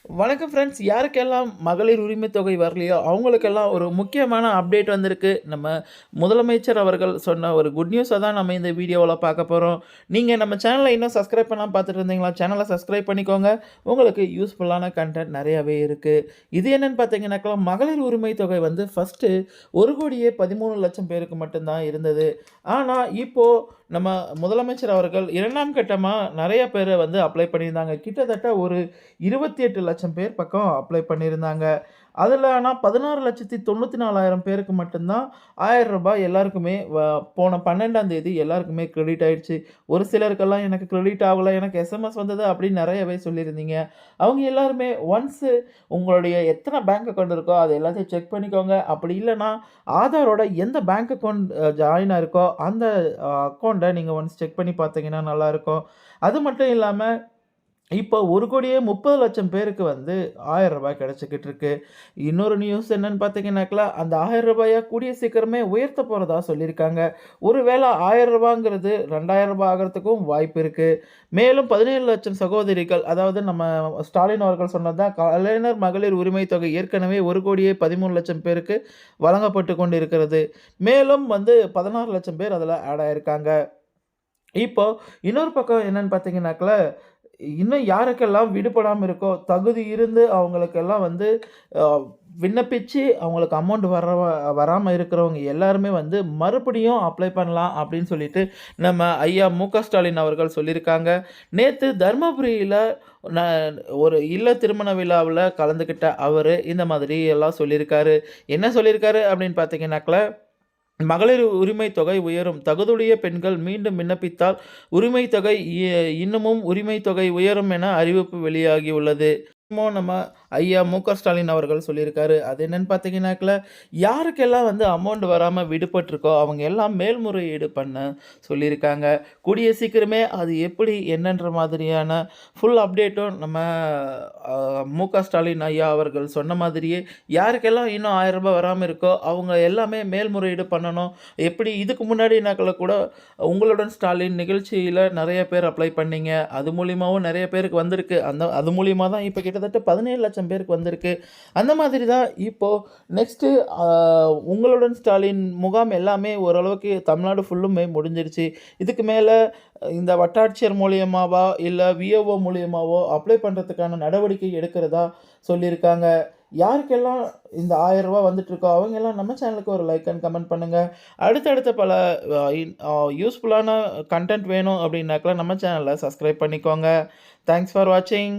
வணக்கம் ஃப்ரெண்ட்ஸ். யாருக்கெல்லாம் மகளிர் உரிமை தொகை வரலையோ, அவங்களுக்கெல்லாம் ஒரு முக்கியமான அப்டேட் வந்திருக்கு. நம்ம முதலமைச்சர் அவர்கள் சொன்ன ஒரு குட் நியூஸ தான் நம்ம இந்த வீடியோவுல பார்க்க போறோம். நீங்க நம்ம சேனல இன்னும் சப்ஸ்கிரைப் பண்ணாம பார்த்துட்டு இருந்தீங்களா? சேனல சப்ஸ்கிரைப் பண்ணிக்கோங்க. உங்களுக்கு யூஸ்ஃபுல்லான கன்டென்ட் நெறையாவே இருக்கு. இது என்னன்னு பார்த்தீங்கன்னாக்கா, மகளிர் உரிமை தொகை வந்து ஃபர்ஸ்ட்டு 1,13,00,000 பேருக்கு மட்டும் தான் இருந்தது. ஆனா, இப்போ நம்ம முதலமைச்சர் அவர்கள் 2ஆம் கட்டமா நெறைய பேர வந்து அப்ளை பண்ணியிருந்தாங்க. கிட்டத்தட்ட ஒரு 28,00,000 பேர் பக்கம் அப்ளை பண்ணியிருந்தாங்க. அதில ஆனா 16,94,000 பேருக்கு மட்டும் தான் ரூ. 1000 எல்லாருக்குமே போன 12ஆம் தேதி எல்லாருக்குமே கிரெடிட் ஆயிடுச்சு. ஒரு சிலருக்கெல்லாம் எனக்கு கிரெடிட் ஆகல, எனக்கு எஸ்எம்எஸ் வந்தது அப்படின்னு நெறையவே சொல்லியிருந்தீங்க. அவங்க எல்லாருமே ஒன்ஸ் உங்களுடைய எத்தன பேங்க் அக்கவுண்ட் இருக்கோ அது எல்லாத்தையும் செக் பண்ணிக்கோங்க. அப்படி இல்லன்னா ஆதாரோட எந்த பேங்க் அக்கவுண்ட் ஜாயின் ஆயிருக்கோ அந்த அக்கவுண்ட்ட நீங்க ஒன்ஸ் செக் பண்ணி பார்த்தீங்கன்னா நல்லாருக்கும். அது மட்டும் இல்லாம இப்போ 1,30,00,000 பேருக்கு வந்து ரூ. 1000 கிடைச்சுக்கிட்டு இருக்கு. இன்னொரு நியூஸ் என்னன்னு பார்த்தீங்கன்னாக்கா, அந்த ரூ. 1000 கூடிய சீக்கிரமே உயர்த்த போறதா சொல்லியிருக்காங்க. ஒருவேள ரூ. 1000ங்கிறது ரூ. 2,000 ஆகறதுக்கும் வாய்ப்பு இருக்கு. மேலும் 17,00,000 சகோதரிகள், அதாவது நம்ம ஸ்டாலின் அவர்கள் சொன்னது தான் கலைஞர் மகளிர் உரிமை தொகை ஏற்கனவே 1,13,00,000 பேருக்கு வழங்கப்பட்டு கொண்டிருக்கிறது. மேலும் வந்து 16,00,000 பேர் அதில ஆட் ஆயிருக்காங்க. இப்போ இன்னொரு பக்கம் என்னன்னு பார்த்தீங்கன்னாக்கா, இன்னும் யாருக்கெல்லாம் விடுபடாம இருக்கோ, தகுதி இருந்து அவங்களுக்கெல்லாம் வந்து அ விண்ணப்பிச்சு அவங்களுக்கு அமௌண்ட் வராம இருக்கிறவங்க எல்லாருமே வந்து மறுபடியும் அப்ளை பண்ணலாம் அப்படின்னு சொல்லிட்டு நம்ம ஐயா மு.க. ஸ்டாலின் அவர்கள் சொல்லியிருக்காங்க. நேத்து தர்மபுரியில ந ஒரு இல்ல திருமண விழாவுல கலந்துக்கிட்ட அவரு இந்த மாதிரி எல்லாம் சொல்லியிருக்காரு. என்ன சொல்லியிருக்காரு அப்படின்னு பார்த்தீங்கன்னாக்க, மகளிர் உரிமை தொகை உயரும். தகுதியுடைய பெண்கள் மீண்டும் விண்ணப்பித்தால் உரிமை தொகை இன்னமும் உரிமை தொகை உயரும் என அறிவிப்பு வெளியாகியுள்ளது. நம்ம ஐயா மு.க. ஸ்டாலின் அவர்கள் சொல்லியிருக்காரு. அது என்னன்னு பார்த்தீங்கன்னாக்கா, யாருக்கெல்லாம் வந்து அமௌண்ட் வராம விடுபட்டிருக்கோ அவங்க எல்லாம் மேல்முறையீடு பண்ண சொல்லியிருக்காங்க. கூடிய சீக்கிரமே அது எப்படி என்னன்ற மாதிரியான ஃபுல் அப்டேட்டும் நம்ம மு.க. ஸ்டாலின் ஐயா அவர்கள் சொன்ன மாதிரியே யாருக்கெல்லாம் இன்னும் ரூ. 1000 வராம இருக்கோ அவங்க எல்லாமே மேல்முறையீடு பண்ணணும். எப்படி இதுக்கு முன்னாடினாக்கள கூட உங்களுடன் ஸ்டாலின் நிகழ்ச்சியில நெறைய பேர் அப்ளை பண்ணீங்க. அது மூலியமாவும் நெறைய பேருக்கு வந்திருக்கு. அது மூலியமா தான் இப்ப கிட்டத்தட்ட 17,00,000 பேருக்கு வந்திருக்கு. அந்த மாதிரி தான் இப்போ நெக்ஸ்ட்டு அ உங்களுடன் ஸ்டாலின் முகாம் எல்லாமே ஓரளவுக்கு தமிழ்நாடு ஃபுல்லுமே முடிஞ்சிருச்சு. இதுக்கு மேல இந்த வட்டாட்சியர் மூலியமாவா, இல்ல விஏஓ மூலியமாவோ அப்ளை பண்றதுக்கான நடவடிக்கை எடுக்கிறதா சொல்லியிருக்காங்க. யாருக்கெல்லாம் இந்த ரூ. 1000 வந்துட்டுருக்கோ, அவங்க எல்லாம் நம்ம சேனலுக்கு ஒரு லைக் அண்ட் கமெண்ட் பண்ணுங்க. அடுத்தடுத்த பல யூஸ்ஃபுல்லான கன்டென்ட் வேணும் அப்படின்னாக்கா நம்ம சேனல சப்ஸ்கிரைப் பண்ணிக்கோங்க. தேங்க்ஸ் ஃபார் வாட்சிங்.